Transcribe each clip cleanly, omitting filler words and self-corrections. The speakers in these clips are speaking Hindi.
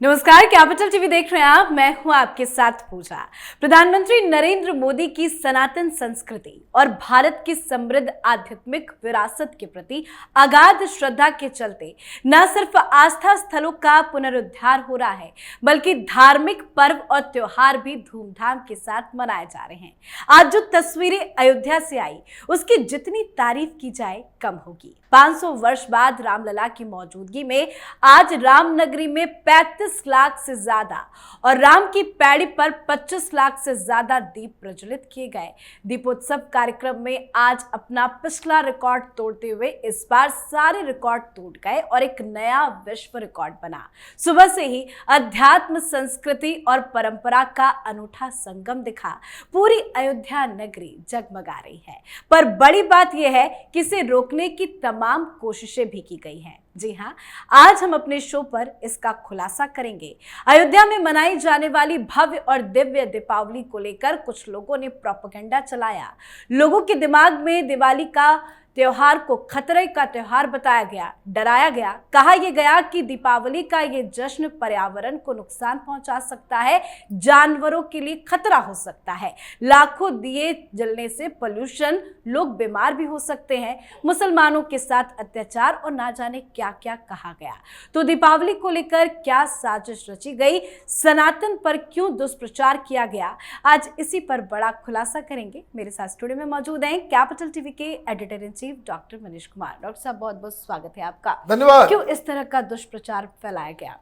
नमस्कार, कैपिटल टीवी देख रहे हैं आप। मैं हूं आपके साथ पूजा। प्रधानमंत्री नरेंद्र मोदी की सनातन संस्कृति और भारत की समृद्ध आध्यात्मिक विरासत के प्रति अगाध श्रद्धा के चलते न सिर्फ आस्था स्थलों का पुनरुद्धार हो रहा है, बल्कि धार्मिक पर्व और त्योहार भी धूमधाम के साथ मनाए जा रहे हैं। आज जो तस्वीरें अयोध्या से आई, उसकी जितनी तारीफ की जाए कम होगी। 500 वर्ष बाद रामलला की मौजूदगी में आज रामनगरी में 35 लाख से ज्यादा और राम की पैड़ी पर 25 लाख से ज्यादा दीप प्रज्वलित किए गए। दीपोत्सव कार्यक्रम में आज अपना पिछला रिकॉर्ड तोड़ते हुए इस बार सारे रिकॉर्ड टूट गए और एक नया विश्व रिकॉर्ड बना। सुबह से ही अध्यात्म, संस्कृति और परंपरा का अनूठा संगम दिखा। पूरी अयोध्या नगरी जगमगा रही है, पर बड़ी बात यह है कि इसे रोकने की तमाम कोशिशें भी की गई हैं। जी हाँ, आज हम अपने शो पर इसका खुलासा करेंगे। अयोध्या में मनाई जाने वाली भव्य और दिव्य दीपावली को लेकर कुछ लोगों ने प्रोपेगेंडा चलाया। लोगों के दिमाग में दिवाली का त्योहार को खतरे का त्योहार बताया गया, डराया गया। कहा यह गया कि दीपावली का ये जश्न पर्यावरण को नुकसान पहुंचा सकता है, जानवरों के लिए खतरा हो सकता है, लाखों दिए जलने से पोल्यूशन, लोग बीमार भी हो सकते हैं, मुसलमानों के साथ अत्याचार और ना जाने क्या क्या कहा गया। तो दीपावली को लेकर क्या साजिश रची गई, सनातन पर क्यों दुष्प्रचार किया गया, आज इसी पर बड़ा खुलासा करेंगे। मेरे साथ स्टूडियो में मौजूद हैं कैपिटल टीवी के editor in chief doctor Manish Kumar. Doctor साहब, बहुत बहुत स्वागत है आपका। धन्यवाद। क्यों इस तरह का दुष्प्रचार फैलाया गया?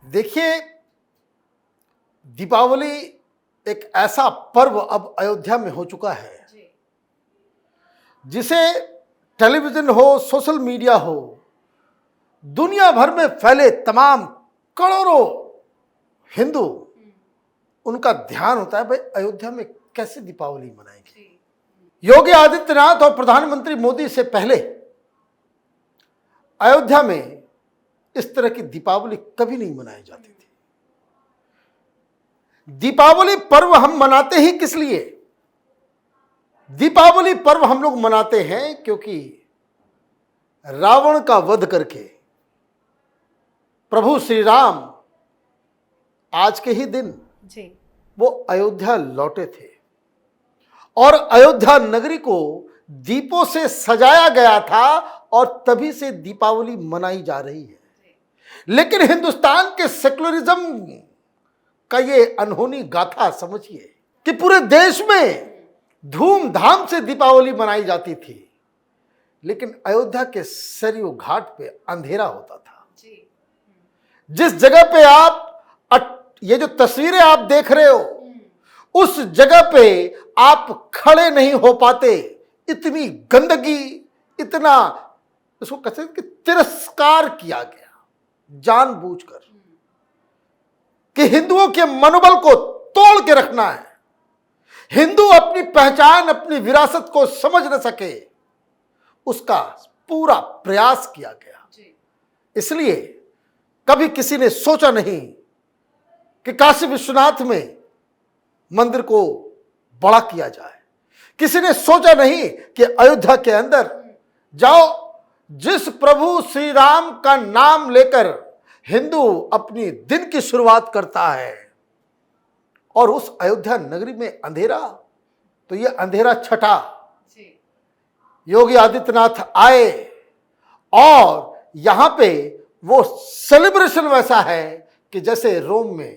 देखिए, दीपावली एक ऐसा पर्व अब अयोध्या में हो चुका है जिसे टेलीविजन हो, सोशल मीडिया हो, दुनिया भर में फैले तमाम करोड़ों हिंदू, उनका ध्यान होता है भाई अयोध्या में कैसे दीपावली मनाएंगे। योगी आदित्यनाथ और प्रधानमंत्री मोदी से पहले अयोध्या में इस तरह की दीपावली कभी नहीं मनाई जाती थी। दीपावली पर्व हम मनाते ही किस लिए? दीपावली पर्व हम लोग मनाते हैं क्योंकि रावण का वध करके प्रभु श्री राम आज के ही दिन वो अयोध्या लौटे थे और अयोध्या नगरी को दीपों से सजाया गया था और तभी से दीपावली मनाई जा रही है। लेकिन हिंदुस्तान के सेकुलरिज्म का ये अनहोनी गाथा समझिए कि पूरे देश में धूमधाम से दीपावली मनाई जाती थी, लेकिन अयोध्या के सरयू घाट पे अंधेरा होता था। जिस जगह पे आप ये जो तस्वीरें आप देख रहे हो, उस जगह पे आप खड़े नहीं हो पाते। इतनी गंदगी, इतना इसको कहते हैं कि तिरस्कार किया गया जानबूझकर कि हिंदुओं के मनोबल को तोड़ के रखना है। हिंदू अपनी पहचान, अपनी विरासत को समझ न सके, उसका पूरा प्रयास किया गया। इसलिए कभी किसी ने सोचा नहीं कि काशी विश्वनाथ में मंदिर को बड़ा किया जाए। किसी ने सोचा नहीं कि अयोध्या के अंदर जाओ, जिस प्रभु श्री राम का नाम लेकर हिंदू अपनी दिन की शुरुआत करता है और उस अयोध्या नगरी में अंधेरा, तो ये अंधेरा छटा। योगी आदित्यनाथ आए और यहां पे वो सेलिब्रेशन वैसा है कि जैसे रोम में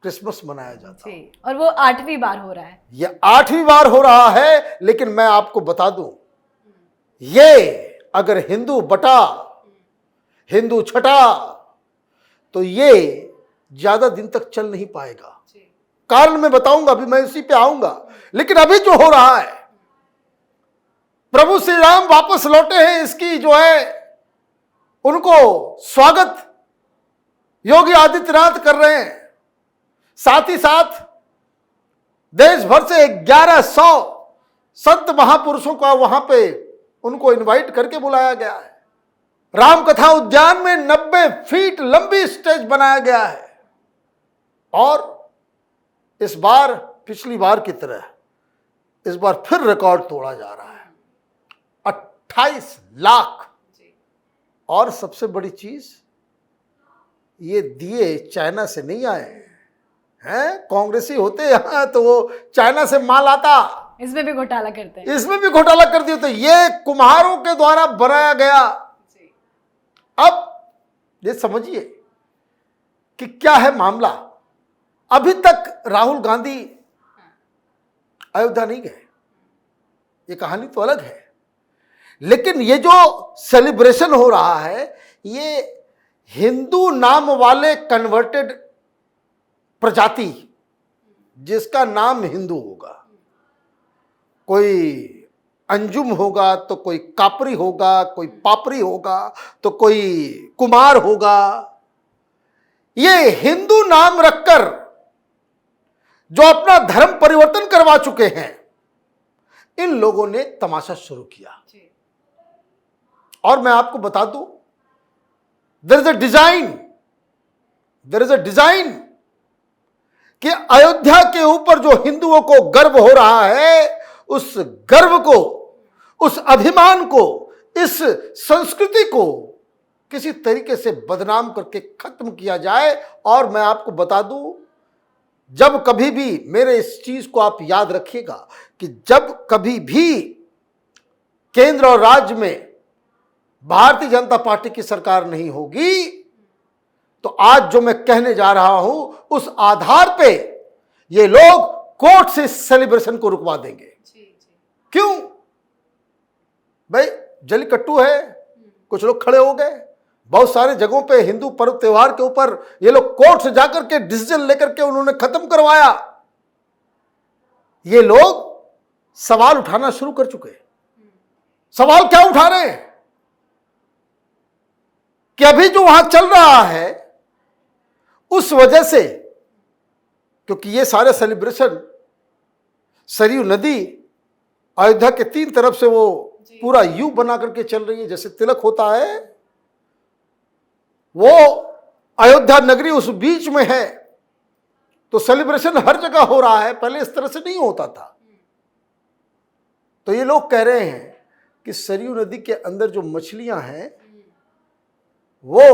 क्रिसमस मनाया जाता है। और वो 8वीं बार हो रहा है। ये 8वीं बार हो रहा है। लेकिन मैं आपको बता दूं, ये अगर हिंदू बटा, हिंदू छटा, तो ये ज्यादा दिन तक चल नहीं पाएगा। कारण मैं बताऊंगा, अभी मैं इसी पे आऊंगा। लेकिन अभी जो हो रहा है, प्रभु श्री राम वापस लौटे हैं, इसकी जो है उनको स्वागत योगी आदित्यनाथ कर रहे हैं। साथ ही साथ देश भर से 1100 संत महापुरुषों का वहां पे उनको इनवाइट करके बुलाया गया है। राम कथा उद्यान में 90 फीट लंबी स्टेज बनाया गया है और इस बार पिछली बार की तरह इस बार फिर रिकॉर्ड तोड़ा जा रहा है। 28 लाख। और सबसे बड़ी चीज, ये दिए चाइना से नहीं आए हैं। कांग्रेसी होते यहाँ तो वो चाइना से माल आता, इसमें भी घोटाला करते हैं, इसमें भी घोटाला कर दिया। तो ये कुम्हारों के द्वारा बनाया गया। अब ये समझिए कि क्या है मामला। अभी तक राहुल गांधी अयोध्या नहीं गए, ये कहानी तो अलग है। लेकिन ये जो सेलिब्रेशन हो रहा है, ये हिंदू नाम वाले कन्वर्टेड प्रजाति जिसका नाम हिंदू होगा, कोई अंजुम होगा तो कोई कापरी होगा, कोई पापरी होगा तो कोई कुमार होगा, ये हिंदू नाम रखकर जो अपना धर्म परिवर्तन करवा चुके हैं, इन लोगों ने तमाशा शुरू किया। और मैं आपको बता दूं, देयर इज अ डिजाइन कि अयोध्या के ऊपर जो हिंदुओं को गर्व हो रहा है, उस गर्व को, उस अभिमान को, इस संस्कृति को किसी तरीके से बदनाम करके खत्म किया जाए। और मैं आपको बता दूं, जब कभी भी, मेरे इस चीज को आप याद रखिएगा कि जब कभी भी केंद्र और राज्य में भारतीय जनता पार्टी की सरकार नहीं होगी, तो आज जो मैं कहने जा रहा हूं, उस आधार पे ये लोग कोर्ट से इस सेलिब्रेशन को रुकवा देंगे। क्यों भाई? जल्लीकट्टू है, कुछ लोग खड़े हो गए, बहुत सारे जगहों पे हिंदू पर्व त्योहार के ऊपर ये लोग कोर्ट से जाकर के डिसीजन लेकर के उन्होंने खत्म करवाया। ये लोग सवाल उठाना शुरू कर चुके हैं। सवाल क्या उठा रहे हैं कि अभी जो वहां चल रहा है, उस वजह से, क्योंकि ये सारे सेलिब्रेशन सरयू नदी अयोध्या के तीन तरफ से वो पूरा यू बना करके चल रही है, जैसे तिलक होता है, वो अयोध्या नगरी उस बीच में है, तो सेलिब्रेशन हर जगह हो रहा है। पहले इस तरह से नहीं होता था। तो ये लोग कह रहे हैं कि सरयू नदी के अंदर जो मछलियां हैं वो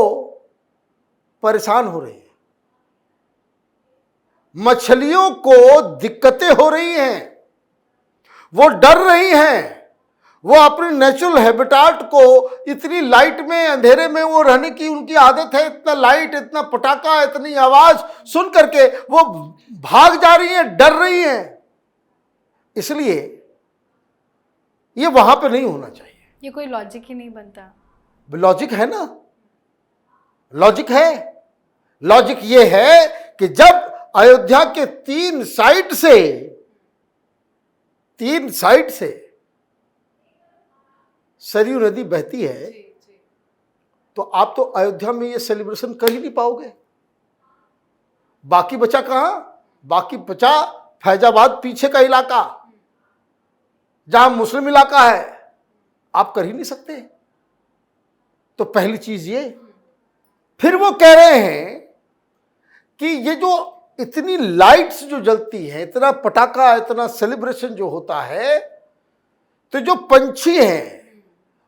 परेशान हो रही हैं, मछलियों को दिक्कतें हो रही हैं, वो डर रही हैं, वो अपनी नेचुरल हैबिटाट को, इतनी लाइट में, अंधेरे में वो रहने की उनकी आदत है, इतना लाइट, इतना पटाखा, इतनी आवाज सुन करके वो भाग जा रही हैं, डर रही हैं। इसलिए ये वहां पे नहीं होना चाहिए। ये कोई लॉजिक ही नहीं बनता। लॉजिक है ना, लॉजिक है। लॉजिक ये है कि जब अयोध्या के तीन साइड से सरयू नदी बहती है, तो आप तो अयोध्या में ये सेलिब्रेशन कर ही नहीं पाओगे। बाकी बचा कहां? बाकी बचा फैजाबाद पीछे का इलाका, जहां मुस्लिम इलाका है, आप कर ही नहीं सकते। तो पहली चीज ये। फिर वो कह रहे हैं कि ये जो इतनी लाइट्स जो जलती हैं, इतना पटाखा, इतना सेलिब्रेशन जो होता है, तो जो पंछी हैं,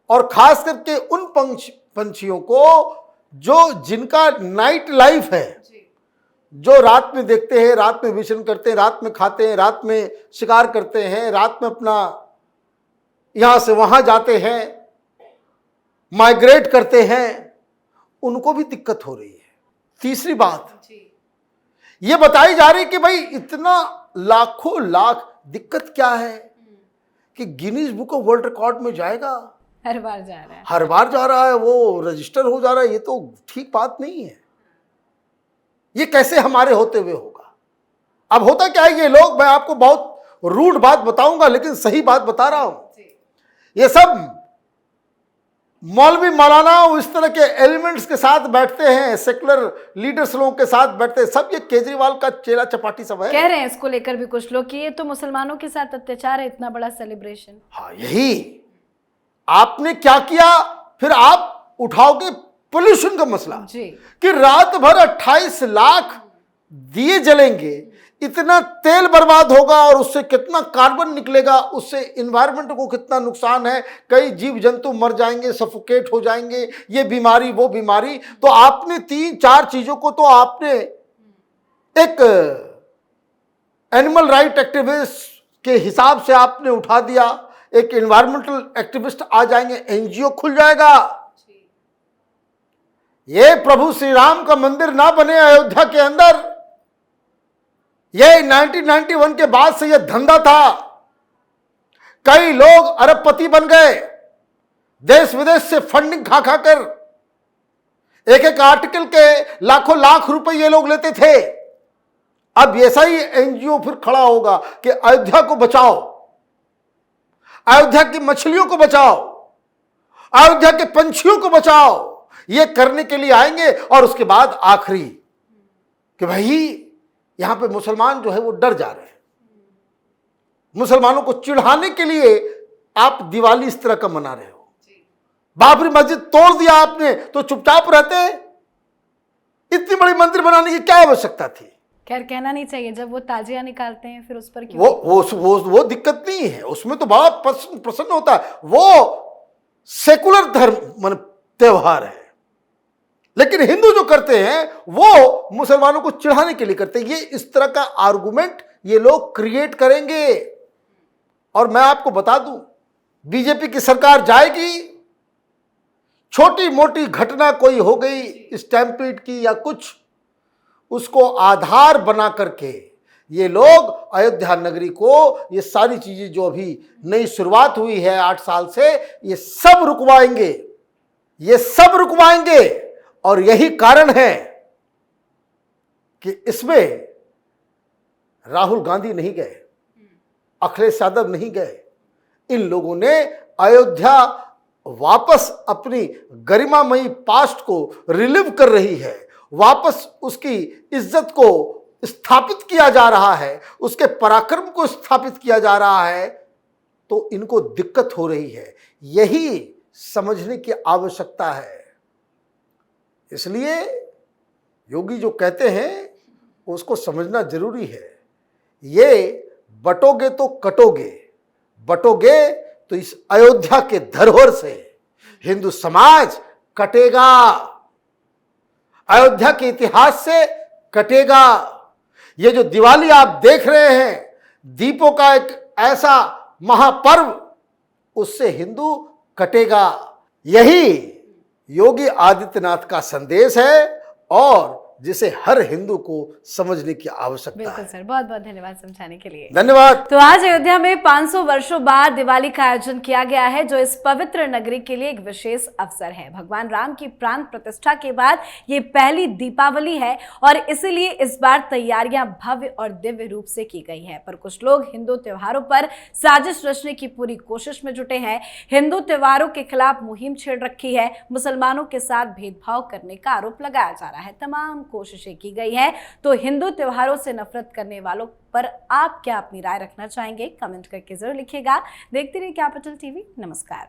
और खास करके उन पंछियों को जो जिनका नाइट लाइफ है, जो रात में देखते हैं, रात में विचरण करते हैं, रात में खाते हैं, रात में शिकार करते हैं, रात में अपना यहां से वहां जाते हैं, माइग्रेट करते हैं, उनको भी दिक्कत हो रही है। तीसरी बात ये बताई जा रही कि भाई इतना लाखों लाख दिक्कत क्या है कि Guinness book of world record में जाएगा। हर बार जा रहा है, हर बार जा रहा है, वो रजिस्टर हो जा रहा है। ये तो ठीक बात नहीं है। ये कैसे हमारे होते हुए होगा? अब होता क्या है, ये लोग, मैं आपको बहुत रूड बात बताऊंगा लेकिन सही बात बता रहा हूं, ये सब मौलवी मौलाना इस तरह के एलिमेंट्स के साथ बैठते हैं, सेकुलर लीडर्स लोगों के साथ बैठते हैं, सब ये केजरीवाल का चेला चपाटी सब है। कह रहे हैं इसको लेकर भी कुछ लोग कि ये तो मुसलमानों के साथ अत्याचार है, इतना बड़ा सेलिब्रेशन। हाँ, यही आपने क्या किया। फिर आप उठाओगे पोल्यूशन का मसला जी, कि रात भर 28 लाख दिए जलेंगे, इतना तेल बर्बाद होगा और उससे कितना कार्बन निकलेगा, उससे इन्वायरमेंट को कितना नुकसान है, कई जीव जंतु मर जाएंगे, सफोकेट हो जाएंगे, ये बीमारी वो बीमारी। तो आपने 3-4 चीजों को तो आपने एक एनिमल राइट एक्टिविस्ट के हिसाब से आपने उठा दिया, एक एनवायरमेंटल एक्टिविस्ट आ जाएंगे, एनजीओ खुल जाएगा। ये प्रभु श्री राम का मंदिर ना बने अयोध्या के अंदर, ये 1991 के बाद से ये धंधा था। कई लोग अरबपति बन गए, देश विदेश से फंडिंग खा खाकर, एक एक आर्टिकल के लाखों लाख रुपए ये लोग लेते थे। अब ऐसा ही एनजीओ फिर खड़ा होगा कि अयोध्या को बचाओ, अयोध्या की मछलियों को बचाओ, अयोध्या के पंछियों को बचाओ। ये करने के लिए आएंगे और उसके बाद आखिरी कि भाई यहां पे मुसलमान जो है वो डर जा रहे हैं। मुसलमानों को चिढ़ाने के लिए आप दिवाली इस तरह का मना रहे हो। बाबरी मस्जिद तोड़ दिया आपने तो चुपचाप रहते। इतनी बड़ी मंदिर बनाने की क्या आवश्यकता थी? खैर कहना नहीं चाहिए, जब वो ताजिया निकालते हैं फिर उस पर क्यों? वो दिक्कत नहीं है, उसमें तो बड़ा प्रसन्न होता है। वो सेकुलर धर्म मान त्योहार है, लेकिन हिंदू जो करते हैं वो मुसलमानों को चिढ़ाने के लिए करते हैं। ये इस तरह का आर्गुमेंट ये लोग क्रिएट करेंगे। और मैं आपको बता दूं, बीजेपी की सरकार जाएगी, छोटी मोटी घटना कोई हो गई स्टैम्पीड की या कुछ, उसको आधार बना करके ये लोग अयोध्या नगरी को, ये सारी चीजें जो अभी नई शुरुआत हुई है 8 साल से, ये सब रुकवाएंगे, ये सब रुकवाएंगे। और यही कारण है कि इसमें राहुल गांधी नहीं गए, अखिलेश यादव नहीं गए। इन लोगों ने अयोध्या वापस अपनी गरिमामयी पास्ट को रिलीव कर रही है, वापस उसकी इज्जत को स्थापित किया जा रहा है, उसके पराक्रम को स्थापित किया जा रहा है। तो इनको दिक्कत हो रही है, यही समझने की आवश्यकता है। इसलिए योगी जो कहते हैं उसको समझना जरूरी है। ये बटोगे तो कटोगे, बटोगे तो इस अयोध्या के धरोहर से हिंदू समाज कटेगा, अयोध्या के इतिहास से कटेगा। ये जो दिवाली आप देख रहे हैं, दीपों का एक ऐसा महापर्व, उससे हिंदू कटेगा। यही योगी आदित्यनाथ का संदेश है और जिसे हर हिंदू को समझने की आवश्यकता है। बिल्कुल सर, बहुत बहुत धन्यवाद समझाने के लिए। धन्यवाद। तो आज अयोध्या में 500 वर्षों बाद दिवाली का आयोजन किया गया है, जो इस पवित्र नगरी के लिए एक विशेष अवसर है। भगवान राम की प्राण प्रतिष्ठा के बाद ये पहली दीपावली है और इसीलिए इस बार तैयारियां भव्य और दिव्य रूप से की गई है। पर कुछ लोग हिंदू त्योहारों पर साजिश रचने की पूरी कोशिश में जुटे हैं, हिंदू त्योहारों के खिलाफ मुहिम छेड़ रखी है, मुसलमानों के साथ भेदभाव करने का आरोप लगाया जा रहा है। तमाम कोशिशें की गई हैं। तो हिंदू त्योहारों से नफरत करने वालों पर आप क्या अपनी राय रखना चाहेंगे? कमेंट करके जरूर लिखिएगा। देखते रहिए कैपिटल टीवी। नमस्कार।